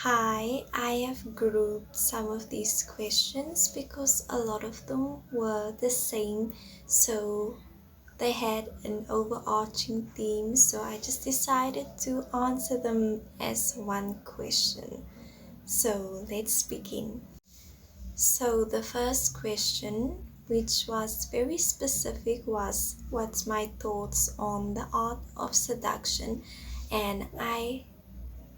Hi, I have grouped some of these questions because a lot of them were the same, so they had an overarching theme, so I just decided to answer them as one question. So let's begin. So the first question, which was very specific, was what's my thoughts on the art of seduction, and I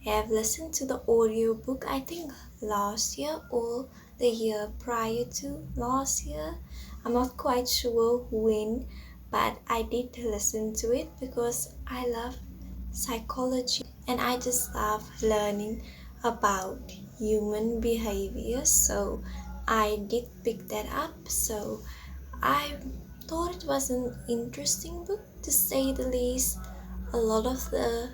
have listened to the audiobook I think last year or the year prior to last year. I'm not quite sure when, but I did listen to it because I love psychology and I just love learning about human behavior. So I did pick that up. So I thought it was an interesting book to say the least. A lot of the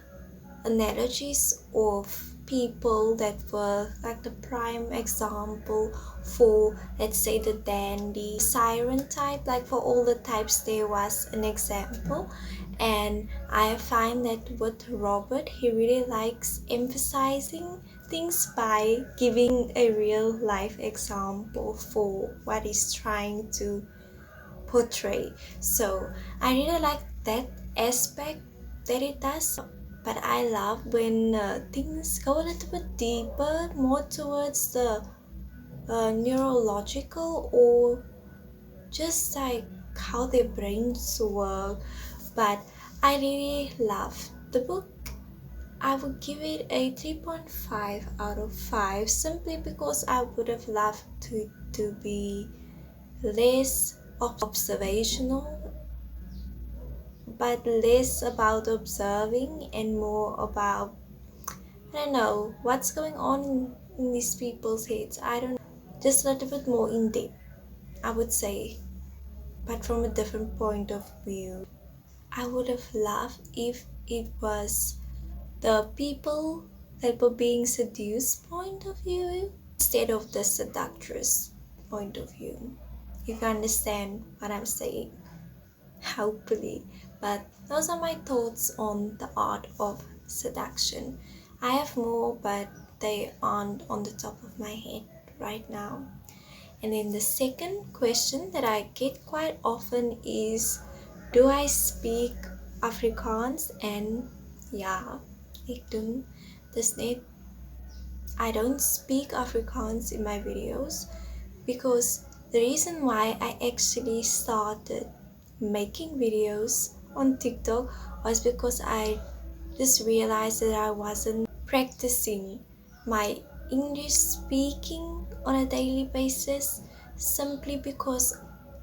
analogies of people that were like the prime example for, let's say, the dandy siren type. Like for all the types there was an example, and I find that with Robert, he really likes emphasizing things by giving a real life example for what he's trying to portray. So I really like that aspect that it does. But I love when things go a little bit deeper, more towards the neurological or just like how their brains work. But I really love the book. I would give it a 3.5 out of 5 simply because I would have loved to be less observational, but less about observing and more about, I don't know, what's going on in these people's heads. I don't know, just a little bit more in depth, I would say, but from a different point of view. I would have loved if it was the people that were being seduced point of view instead of the seductress point of view. If you understand what I'm saying. Hopefully. But those are my thoughts on the art of seduction. I have more, but they aren't on the top of my head right now. And then the second question that I get quite often is, do I speak Afrikaans? And yeah, ik doen. Dus net, I don't speak Afrikaans in my videos because the reason why I actually started making videos on TikTok was because I just realized that I wasn't practicing my English speaking on a daily basis simply because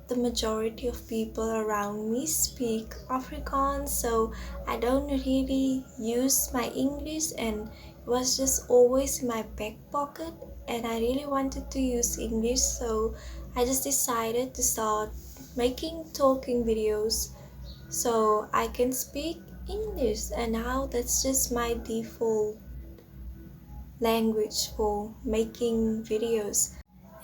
the majority of people around me speak Afrikaans, so I don't really use my English, and it was just always in my back pocket, and I really wanted to use English, so I just decided to start making talking videos so I can speak English, and now that's just my default language for making videos.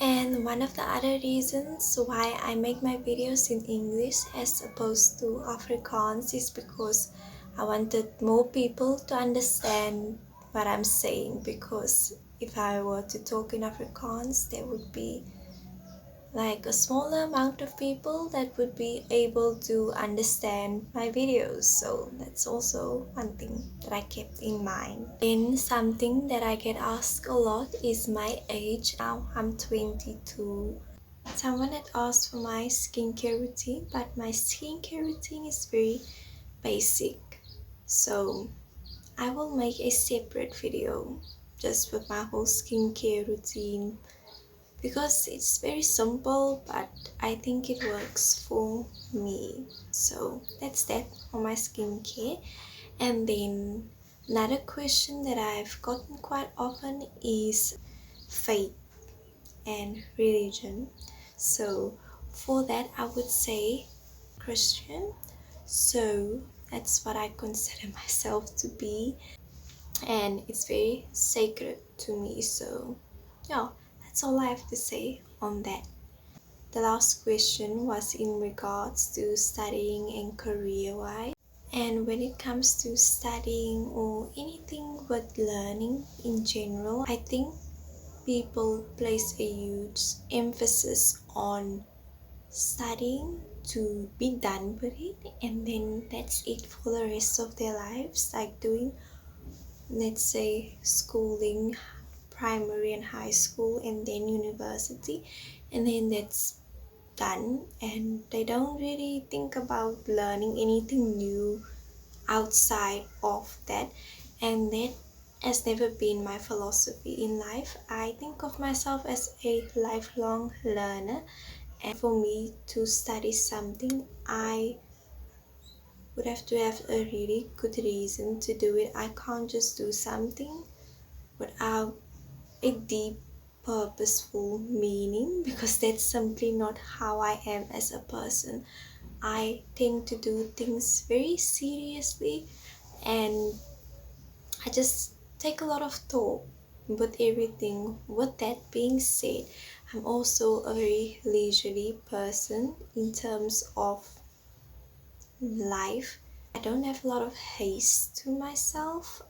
And one of the other reasons why I make my videos in English as opposed to Afrikaans is because I wanted more people to understand what I'm saying, because if I were to talk in Afrikaans, there would be like a smaller amount of people that would be able to understand my videos. So that's also one thing that I kept in mind. Then something that I get asked a lot is my age. Now I'm 22. Someone had asked for my skincare routine, but my skincare routine is very basic. So I will make a separate video just with my whole skincare routine because it's very simple, but I think it works for me. So that's that on my skincare. And then another question that I've gotten quite often is faith and religion. So for that, I would say Christian. So that's what I consider myself to be, and it's very sacred to me. So yeah, that's all I have to say on that. The last question was in regards to studying and career wise, And when it comes to studying or anything worth learning in general, I think people place a huge emphasis on studying to be done with it, and then that's it for the rest of their lives, like doing, let's say, schooling, primary and high school, and then university, and then that's done, and they don't really think about learning anything new outside of that. And that has never been my philosophy in life. I think of myself as a lifelong learner, and for me to study something, I would have to have a really good reason to do it. I can't just do something without a deep purposeful meaning, because that's simply not how I am as a person. I tend to do things very seriously, and I just take a lot of thought with everything. With that being said, I'm also a very leisurely person in terms of life. I don't have a lot of haste to myself.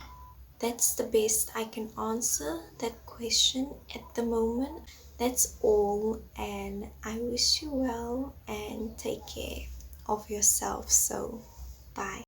That's the best I can answer that question at the moment. That's all, and I wish you well and take care of yourself. So, bye.